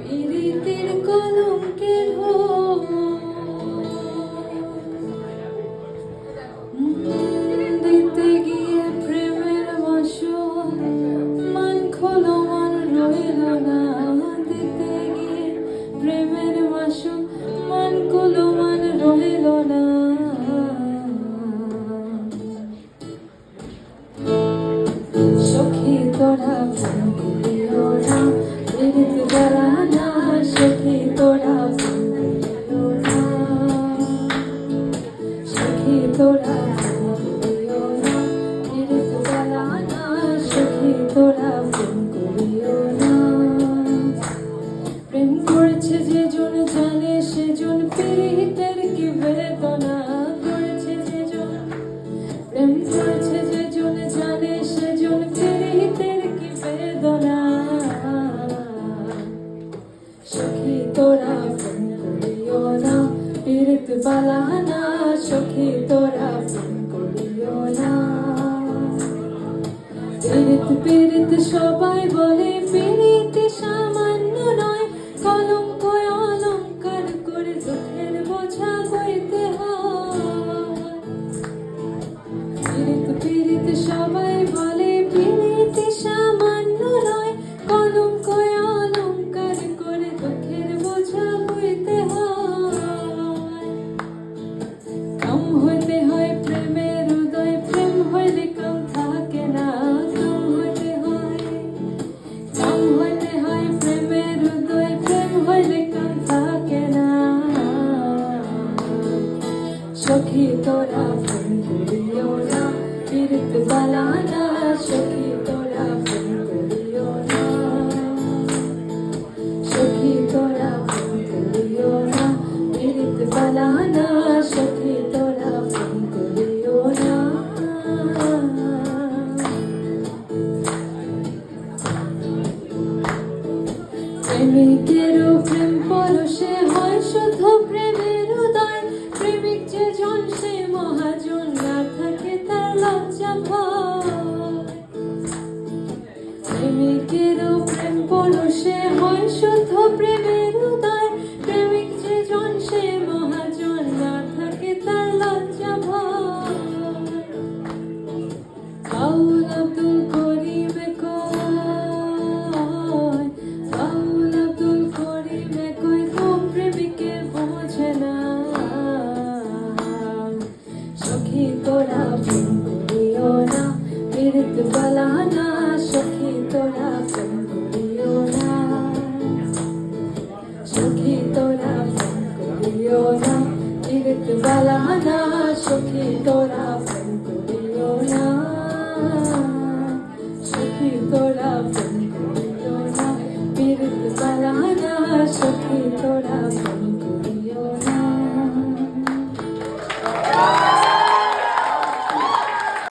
পীড়িতের কলঙ্কের দিতে গিয়ে প্রেমের মাসুল মান খোলো মান রইল না। দিতে গিয়ে প্রেমের মাসুল মান খোলো মান রইল না। সখী তোরা প্রেম করিও না, পীড়িত জ্বালা না। সখী তোরা প্রেম করিও না, সখী তোরা প্রেম করিও না, পীড়িত জ্বালা না। সখী তোরা প্রেম করিও না। প্রেম করেছে যে জন জানে সেজন পীড়িতের কি বেদনা করেছে যে জন। প্রেম করেছে যে জন জানে সেজন পীড়িতের কি বেদনা। সখী তোরা প্রেম করিও না, পীড়িত বালা না। সখী তোরা প্রেম করিও না। পীড়িত পীড়িত সবাই বলে, পীড়িত সামান্য নয়। কলঙ্ক অলঙ্কার করে দুঃখের বোঝা বইতে হয়। পীড়িত পীড়িত সবাই বলে, পীড়িত সামান্য নয়। কলঙ্ক অলঙ্কার করে দুঃখের বোঝা বইতে হয়। কাম হইতে হয় প্রেমের উদয়, প্রেম হইলে কাম থাকে না। কাম হইতে হয় প্রেমের উদয়, প্রেম হইলে কাম থাকে না। সখী তোরা প্রেম করিও না, পীড়িত বালা না। সখী তোরা প্রেম করিও না, সখী তোরা প্রেম করিও না, পীড়িত বালা না। সখী তোরা প্রেম করিও না। প্রেমিকেরও প্রেম পরশে হয় শুদ্ধ প্রেমের উদয়। প্রেমিক যে জন সে মহাজন, না থাকে তার লজ্জা ভয়। প্রেমিকেরও প্রেম পরশে হয় শুদ্ধ প্রেমের উদয়। প্রেমিক যে জন সে মহাজন, না থাকে তার লজ্জা ভয়। বাউল আব্দুল করিম কয়, বাউল আব্দুল করিম কয়, তো প্রেমিকে বোঝে না। সখী তোরা প্রেম করিও না, পীড়িত বালা না। সখী তোরা প্রেম করিও না, সখী তোরা প্রেম করিও না, পীড়িত বালা না। সখী তোরা প্রেম করিও না, সখী তোরা প্রেম করিও না, পীড়িত বালা না। সখী তোরা প্রেম